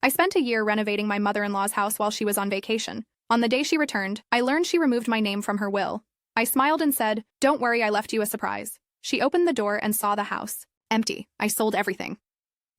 I spent a year renovating my mother-in-law's house while she was on vacation. On the day she returned, I learned she removed my name from her will. I smiled and said, "Don't worry, I left you a surprise." She opened the door and saw the house. Empty. I sold everything.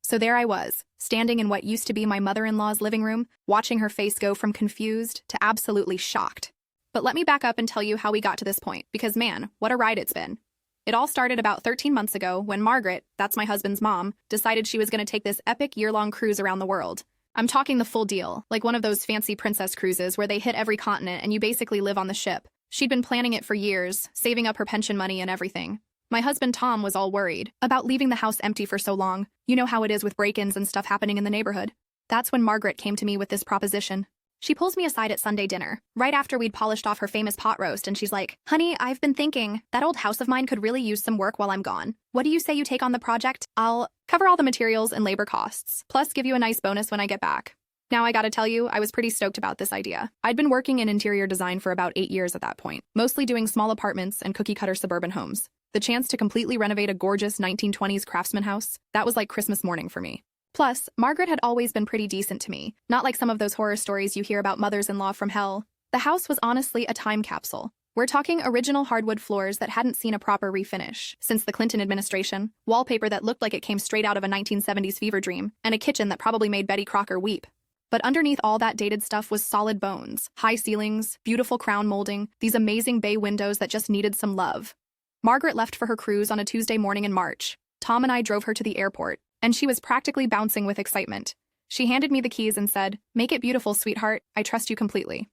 So there I was, standing in what used to be my mother-in-law's living room, watching her face go from confused to absolutely shocked. But let me back up and tell you how we got to this point, because man, what a ride it's been. It all started about 13 months ago when Margaret, that's my husband's mom, decided she was going to take this epic year-long cruise around the world. I'm talking the full deal, like one of those fancy princess cruises where they hit every continent and you basically live on the ship. She'd been planning it for years, saving up her pension money and everything. My husband Tom was all worried about leaving the house empty for so long. You know how it is with break-ins and stuff happening in the neighborhood. That's when Margaret came to me with this proposition. She pulls me aside at Sunday dinner, right after we'd polished off her famous pot roast, and she's like, "Honey, I've been thinking, that old house of mine could really use some work while I'm gone. What do you say you take on the project? I'll cover all the materials and labor costs, plus give you a nice bonus when I get back." Now I gotta tell you, I was pretty stoked about this idea. I'd been working in interior design for about 8 years at that point, mostly doing small apartments and cookie-cutter suburban homes. The chance to completely renovate a gorgeous 1920s craftsman house, that was like Christmas morning for me. Plus, Margaret had always been pretty decent to me, not like some of those horror stories you hear about mothers-in-law from hell. The house was honestly a time capsule. We're talking original hardwood floors that hadn't seen a proper refinish since the Clinton administration, wallpaper that looked like it came straight out of a 1970s fever dream, and a kitchen that probably made Betty Crocker weep. But underneath all that dated stuff was solid bones, high ceilings, beautiful crown molding, these amazing bay windows that just needed some love. Margaret left for her cruise on a Tuesday morning in March. Tom and I drove her to the airport, and she was practically bouncing with excitement. She handed me the keys and said, "Make it beautiful, sweetheart. I trust you completely."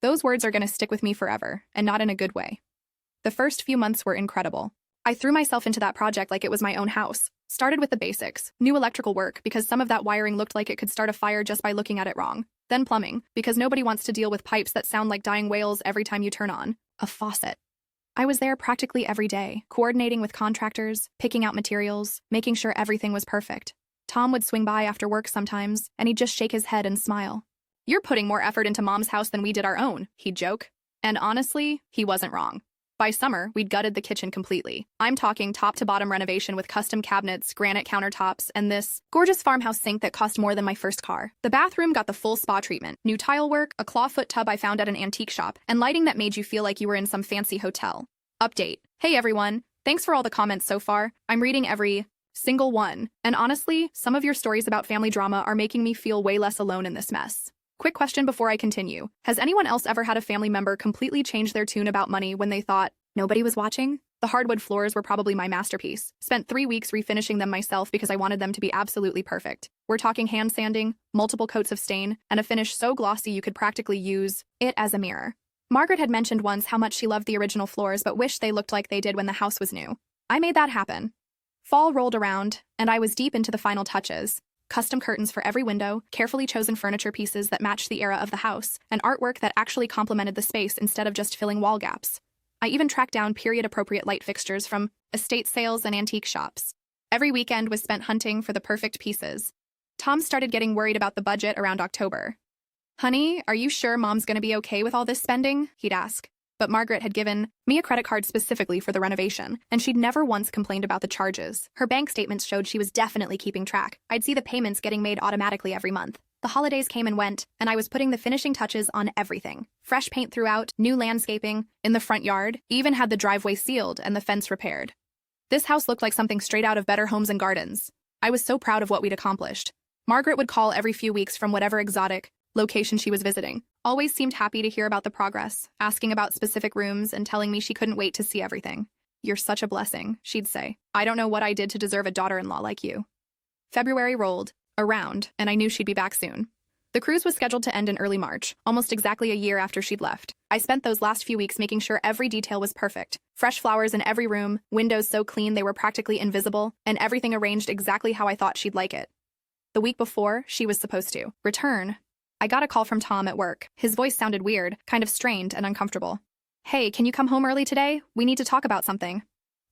Those words are going to stick with me forever, and not in a good way. The first few months were incredible. I threw myself into that project like it was my own house. Started with the basics, new electrical work because some of that wiring looked like it could start a fire just by looking at it wrong. Then plumbing, because nobody wants to deal with pipes that sound like dying whales every time you turn on a faucet. I was there practically every day, coordinating with contractors, picking out materials, making sure everything was perfect. Tom would swing by after work sometimes, and he'd just shake his head and smile. "You're putting more effort into Mom's house than we did our own," he'd joke. And honestly, he wasn't wrong. By summer, we'd gutted the kitchen completely. I'm talking top-to-bottom renovation with custom cabinets, granite countertops, and this gorgeous farmhouse sink that cost more than my first car. The bathroom got the full spa treatment, new tile work, a clawfoot tub I found at an antique shop, and lighting that made you feel like you were in some fancy hotel. Update. Hey everyone, thanks for all the comments so far. I'm reading every single one. And honestly, some of your stories about family drama are making me feel way less alone in this mess. Quick question before I continue. Has anyone else ever had a family member completely change their tune about money when they thought nobody was watching? The hardwood floors were probably my masterpiece. Spent 3 weeks refinishing them myself because I wanted them to be absolutely perfect. We're talking hand sanding, multiple coats of stain, and a finish so glossy you could practically use it as a mirror. Margaret had mentioned once how much she loved the original floors but wished they looked like they did when the house was new. I made that happen. Fall rolled around, and I was deep into the final touches. Custom curtains for every window, carefully chosen furniture pieces that matched the era of the house, and artwork that actually complemented the space instead of just filling wall gaps. I even tracked down period-appropriate light fixtures from estate sales and antique shops. Every weekend was spent hunting for the perfect pieces. Tom started getting worried about the budget around October. "Honey, are you sure Mom's gonna be okay with all this spending?" he'd ask. But Margaret had given me a credit card specifically for the renovation, and she'd never once complained about the charges. Her bank statements showed she was definitely keeping track. I'd see the payments getting made automatically every month. The holidays came and went, and I was putting the finishing touches on everything. Fresh paint throughout, new landscaping, in the front yard, even had the driveway sealed and the fence repaired. This house looked like something straight out of Better Homes and Gardens. I was so proud of what we'd accomplished. Margaret would call every few weeks from whatever exotic location she was visiting. Always seemed happy to hear about the progress, asking about specific rooms and telling me she couldn't wait to see everything. "You're such a blessing," she'd say. "I don't know what I did to deserve a daughter-in-law like you." February rolled around, and I knew she'd be back soon. The cruise was scheduled to end in early March, almost exactly a year after she'd left. I spent those last few weeks making sure every detail was perfect. Fresh flowers in every room, windows so clean they were practically invisible, and everything arranged exactly how I thought she'd like it. The week before, she was supposed to return. I got a call from Tom at work. His voice sounded weird, kind of strained and uncomfortable. "Hey, can you come home early today? We need to talk about something."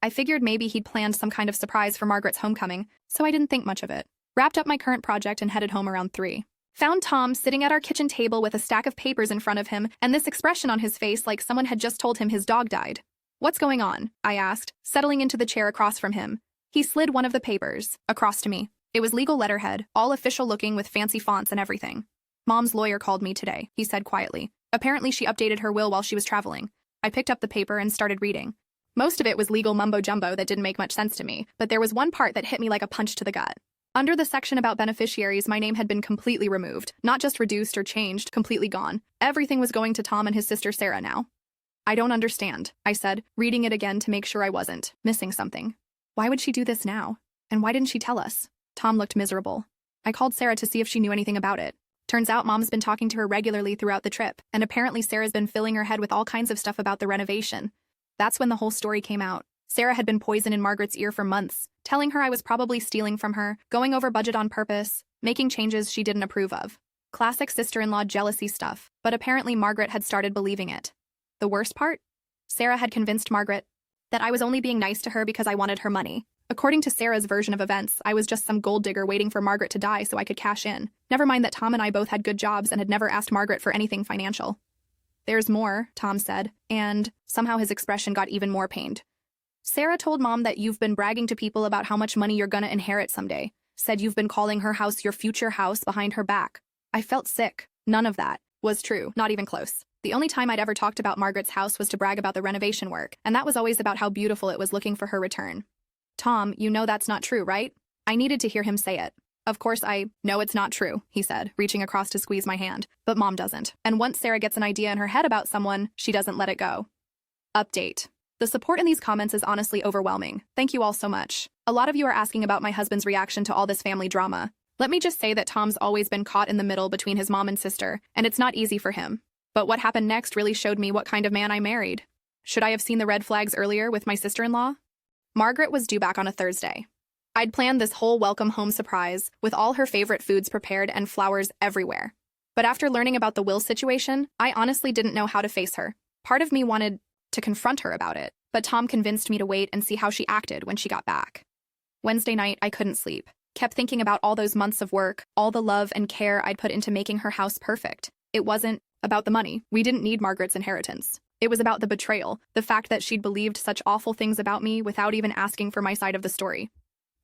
I figured maybe he'd planned some kind of surprise for Margaret's homecoming, so I didn't think much of it. Wrapped up my current project and headed home around 3. Found Tom sitting at our kitchen table with a stack of papers in front of him and this expression on his face like someone had just told him his dog died. "What's going on?" I asked, settling into the chair across from him. He slid one of the papers across to me. It was legal letterhead, all official looking with fancy fonts and everything. Mom's lawyer called me today, he said quietly. Apparently she updated her will while she was traveling. I picked up the paper and started reading. Most of it was legal mumbo-jumbo that didn't make much sense to me, but there was one part that hit me like a punch to the gut. Under the section about beneficiaries, my name had been completely removed, not just reduced or changed, completely gone. Everything was going to Tom and his sister Sarah now. I don't understand, I said, reading it again to make sure I wasn't missing something. Why would she do this now? And why didn't she tell us? Tom looked miserable. I called Sarah to see if she knew anything about it. Turns out Mom's been talking to her regularly throughout the trip, and apparently Sarah's been filling her head with all kinds of stuff about the renovation. That's when the whole story came out. Sarah had been poison in Margaret's ear for months, telling her I was probably stealing from her, going over budget on purpose, making changes she didn't approve of. Classic sister-in-law jealousy stuff, but apparently Margaret had started believing it. The worst part? Sarah had convinced Margaret that I was only being nice to her because I wanted her money. According to Sarah's version of events, I was just some gold digger waiting for Margaret to die so I could cash in. Never mind that Tom and I both had good jobs and had never asked Margaret for anything financial. There's more, Tom said, and somehow his expression got even more pained. Sarah told Mom that you've been bragging to people about how much money you're gonna inherit someday. Said you've been calling her house your future house behind her back. I felt sick. None of that was true, not even close. The only time I'd ever talked about Margaret's house was to brag about the renovation work, and that was always about how beautiful it was looking for her return. Tom, you know that's not true, right? I needed to hear him say it. Of course I know it's not true, he said, reaching across to squeeze my hand. But Mom doesn't. And once Sarah gets an idea in her head about someone, she doesn't let it go. Update. The support in these comments is honestly overwhelming. Thank you all so much. A lot of you are asking about my husband's reaction to all this family drama. Let me just say that Tom's always been caught in the middle between his mom and sister, and it's not easy for him. But what happened next really showed me what kind of man I married. Should I have seen the red flags earlier with my sister-in-law? Margaret was due back on a Thursday. I'd planned this whole welcome home surprise with all her favorite foods prepared and flowers everywhere. But after learning about the will situation, I honestly didn't know how to face her. Part of me wanted to confront her about it, but Tom convinced me to wait and see how she acted when she got back. Wednesday night, I couldn't sleep. Kept thinking about all those months of work, all the love and care I'd put into making her house perfect. It wasn't about the money. We didn't need Margaret's inheritance. It was about the betrayal, the fact that she'd believed such awful things about me without even asking for my side of the story.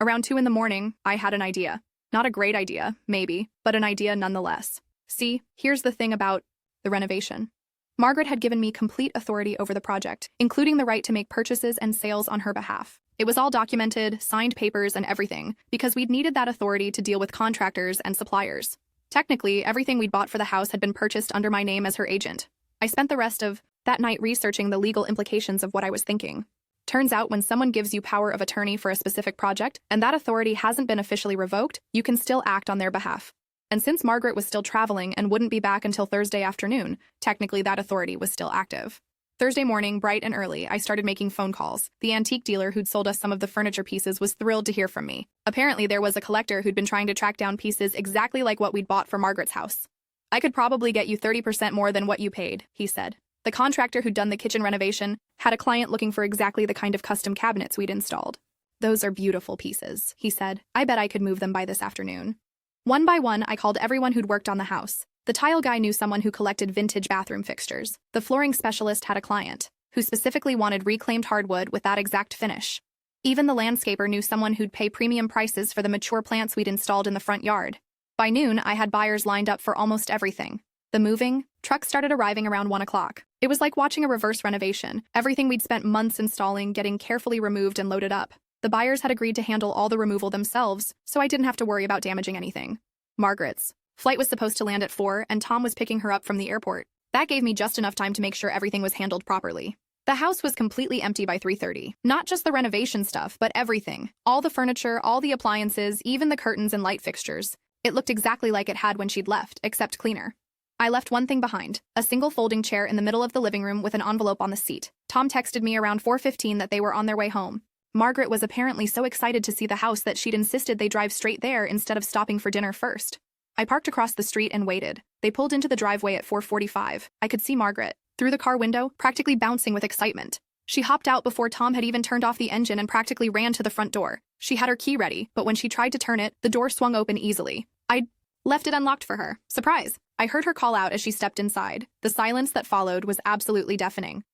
Around 2 a.m, I had an idea. Not a great idea, maybe, but an idea nonetheless. See, here's the thing about the renovation. Margaret had given me complete authority over the project, including the right to make purchases and sales on her behalf. It was all documented, signed papers and everything, because we'd needed that authority to deal with contractors and suppliers. Technically, everything we'd bought for the house had been purchased under my name as her agent. I spent the rest of that night researching the legal implications of what I was thinking. Turns out when someone gives you power of attorney for a specific project, and that authority hasn't been officially revoked, you can still act on their behalf. And since Margaret was still traveling and wouldn't be back until Thursday afternoon, technically that authority was still active. Thursday morning, bright and early, I started making phone calls. The antique dealer who'd sold us some of the furniture pieces was thrilled to hear from me. Apparently there was a collector who'd been trying to track down pieces exactly like what we'd bought for Margaret's house. I could probably get you 30% more than what you paid, he said. The contractor who'd done the kitchen renovation had a client looking for exactly the kind of custom cabinets we'd installed. Those are beautiful pieces, he said. I bet I could move them by this afternoon. One by one, I called everyone who'd worked on the house. The tile guy knew someone who collected vintage bathroom fixtures. The flooring specialist had a client who specifically wanted reclaimed hardwood with that exact finish. Even the landscaper knew someone who'd pay premium prices for the mature plants we'd installed in the front yard. By noon, I had buyers lined up for almost everything. The moving trucks started arriving around 1 o'clock. It was like watching a reverse renovation. Everything we'd spent months installing getting carefully removed and loaded up. The buyers had agreed to handle all the removal themselves, so I didn't have to worry about damaging anything. Margaret's flight was supposed to land at 4, and Tom was picking her up from the airport. That gave me just enough time to make sure everything was handled properly. The house was completely empty by 3:30. Not just the renovation stuff, but everything. All the furniture, all the appliances, even the curtains and light fixtures. It looked exactly like it had when she'd left, except cleaner. I left one thing behind, a single folding chair in the middle of the living room with an envelope on the seat. Tom texted me around 4:15 that they were on their way home. Margaret was apparently so excited to see the house that she'd insisted they drive straight there instead of stopping for dinner first. I parked across the street and waited. They pulled into the driveway at 4:45. I could see Margaret, through the car window, practically bouncing with excitement. She hopped out before Tom had even turned off the engine and practically ran to the front door. She had her key ready, but when she tried to turn it, the door swung open easily. I'd left it unlocked for her. Surprise! I heard her call out as she stepped inside. The silence that followed was absolutely deafening.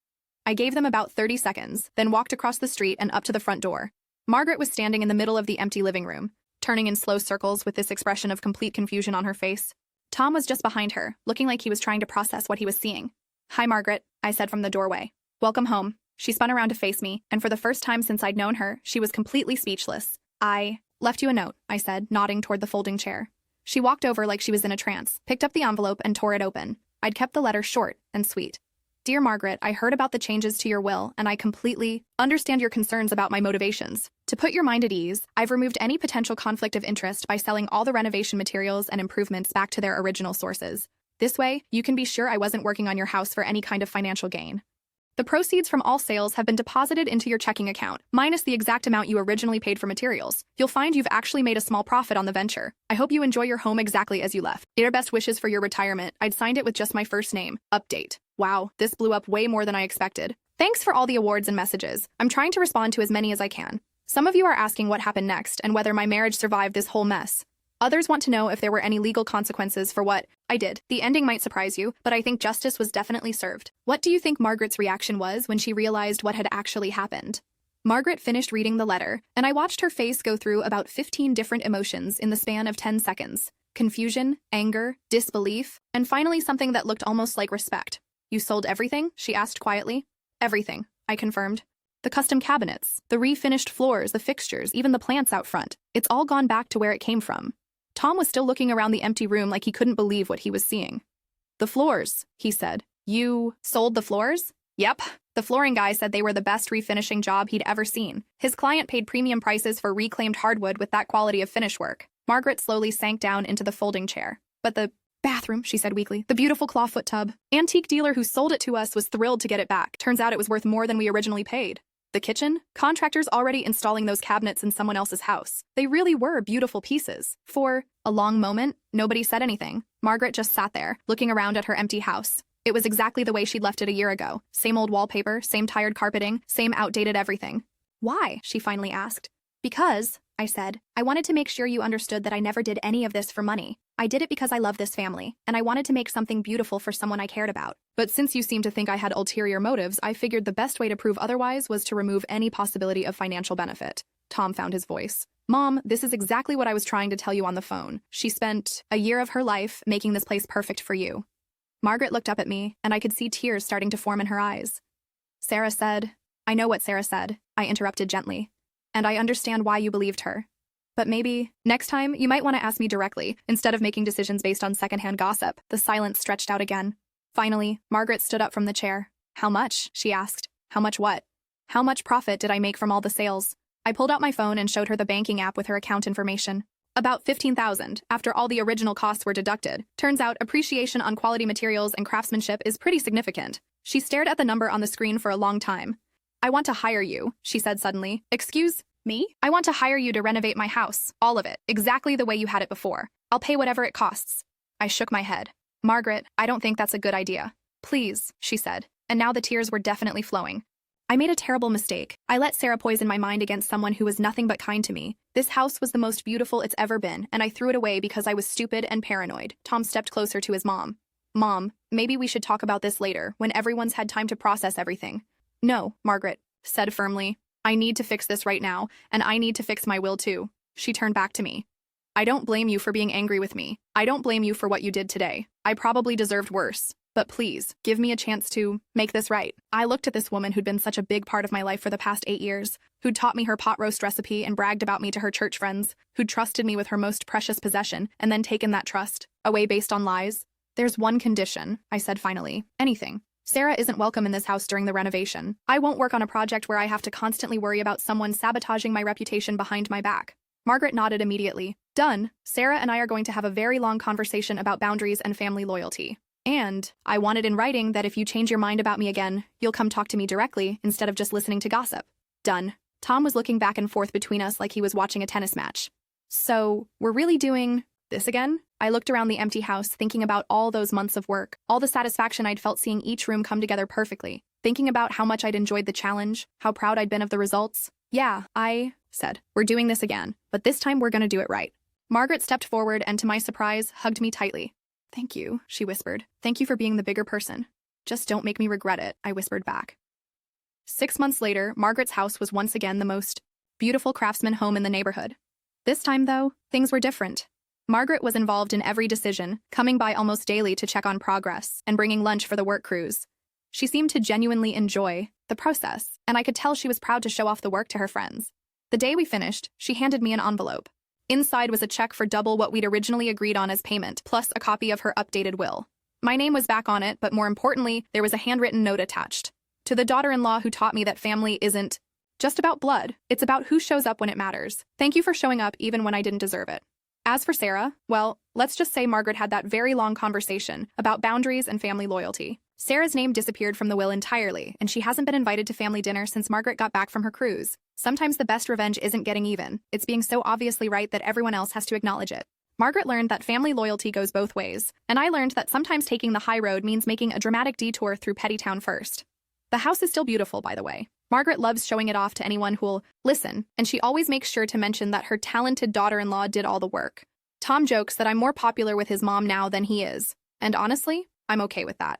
I gave them about 30 seconds, then walked across the street and up to the front door. Margaret was standing in the middle of the empty living room. turning in slow circles with this expression of complete confusion on her face. Tom was just behind her, looking like he was trying to process what he was seeing. "Hi, Margaret," I said from the doorway. "Welcome home." She spun around to face me, and for the first time since I'd known her, she was completely speechless. "I left you a note," I said, nodding toward the folding chair. She walked over like she was in a trance, picked up the envelope, and tore it open. I'd kept the letter short and sweet. "Dear Margaret, I heard about the changes to your will, and I completely understand your concerns about my motivations. To put your mind at ease, I've removed any potential conflict of interest by selling all the renovation materials and improvements back to their original sources. This way, you can be sure I wasn't working on your house for any kind of financial gain. The proceeds from all sales have been deposited into your checking account, minus the exact amount you originally paid for materials. You'll find you've actually made a small profit on the venture. I hope you enjoy your home exactly as you left. Dear best wishes for your retirement. I'd signed it with just my first name. Update." Wow, this blew up way more than I expected. Thanks for all the awards and messages. I'm trying to respond to as many as I can. Some of you are asking what happened next and whether my marriage survived this whole mess. Others want to know if there were any legal consequences for what I did. The ending might surprise you, but I think justice was definitely served. What do you think Margaret's reaction was when she realized what had actually happened? Margaret finished reading the letter, and I watched her face go through about 15 different emotions in the span of 10 seconds. Confusion, anger, disbelief, and finally something that looked almost like respect. "You sold everything?" she asked quietly. "Everything," I confirmed. "The custom cabinets, the refinished floors, the fixtures, even the plants out front. It's all gone back to where it came from." Tom was still looking around the empty room like he couldn't believe what he was seeing. "The floors," he said. "You sold the floors?" "Yep." The flooring guy said they were the best refinishing job he'd ever seen. His client paid premium prices for reclaimed hardwood with that quality of finish work. Margaret slowly sank down into the folding chair. "But the bathroom," she said weakly. "The beautiful clawfoot tub. Antique dealer who sold it to us was thrilled to get it back. Turns out it was worth more than we originally paid. The kitchen? Contractors already installing those cabinets in someone else's house. They really were beautiful pieces." For a long moment, nobody said anything. Margaret just sat there, looking around at her empty house. It was exactly the way she'd left it a year ago. Same old wallpaper, same tired carpeting, same outdated everything. "Why?" she finally asked. "Because," I said, "I wanted to make sure you understood that I never did any of this for money. I did it because I love this family, and I wanted to make something beautiful for someone I cared about. But since you seem to think I had ulterior motives, I figured the best way to prove otherwise was to remove any possibility of financial benefit." Tom found his voice. "Mom, this is exactly what I was trying to tell you on the phone. She spent a year of her life making this place perfect for you." Margaret looked up at me, and I could see tears starting to form in her eyes. "Sarah said—" "I know what Sarah said," I interrupted gently. "And I understand why you believed her. But maybe, next time, you might want to ask me directly, instead of making decisions based on secondhand gossip." The silence stretched out again. Finally, Margaret stood up from the chair. "How much?" she asked. "How much what?" "How much profit did I make from all the sales?" I pulled out my phone and showed her the banking app with her account information. "About 15,000, after all the original costs were deducted. Turns out appreciation on quality materials and craftsmanship is pretty significant." She stared at the number on the screen for a long time. "I want to hire you," she said suddenly. "Excuse me? I want to hire you to renovate my house. All of it. Exactly the way you had it before. I'll pay whatever it costs." I shook my head. "Margaret, I don't think that's a good idea." "Please," she said, and now the tears were definitely flowing. "I made a terrible mistake. I let Sarah poison my mind against someone who was nothing but kind to me. This house was the most beautiful it's ever been, and I threw it away because I was stupid and paranoid." Tom stepped closer to his mom. "Mom, maybe we should talk about this later, when everyone's had time to process everything." "No," Margaret said firmly. "I need to fix this right now, and I need to fix my will too." She turned back to me. "I don't blame you for being angry with me. I don't blame you for what you did today. I probably deserved worse. But please, give me a chance to make this right." I looked at this woman who'd been such a big part of my life for the past 8 years, who'd taught me her pot roast recipe and bragged about me to her church friends, who'd trusted me with her most precious possession and then taken that trust away based on lies. "There's one condition," I said finally. "Anything. Sarah isn't welcome in this house during the renovation. I won't work on a project where I have to constantly worry about someone sabotaging my reputation behind my back." Margaret nodded immediately. "Done. Sarah and I are going to have a very long conversation about boundaries and family loyalty. And I want it in writing that if you change your mind about me again, you'll come talk to me directly instead of just listening to gossip." Done. Tom was looking back and forth between us like he was watching a tennis match. "So, we're really doing this again?" I looked around the empty house, thinking about all those months of work, all the satisfaction I'd felt seeing each room come together perfectly, thinking about how much I'd enjoyed the challenge, how proud I'd been of the results. "Yeah, I said, we're doing this again, but this time we're gonna do it right." Margaret stepped forward and, to my surprise, hugged me tightly. "Thank you," she whispered. "Thank you for being the bigger person." "Just don't make me regret it," I whispered back. 6 months later, Margaret's house was once again the most beautiful craftsman home in the neighborhood. This time, though, things were different. Margaret was involved in every decision, coming by almost daily to check on progress and bringing lunch for the work crews. She seemed to genuinely enjoy the process, and I could tell she was proud to show off the work to her friends. The day we finished, she handed me an envelope. Inside was a check for double what we'd originally agreed on as payment, plus a copy of her updated will. My name was back on it, but more importantly, there was a handwritten note attached. To the daughter-in-law who taught me that family isn't just about blood, it's about who shows up when it matters. Thank you for showing up even when I didn't deserve it. As for Sarah, well, let's just say Margaret had that very long conversation about boundaries and family loyalty. Sarah's name disappeared from the will entirely, and she hasn't been invited to family dinner since Margaret got back from her cruise. Sometimes the best revenge isn't getting even, it's being so obviously right that everyone else has to acknowledge it. Margaret learned that family loyalty goes both ways, and I learned that sometimes taking the high road means making a dramatic detour through Pettytown first. The house is still beautiful, by the way. Margaret loves showing it off to anyone who'll listen, and she always makes sure to mention that her talented daughter-in-law did all the work. Tom jokes that I'm more popular with his mom now than he is, and honestly, I'm okay with that.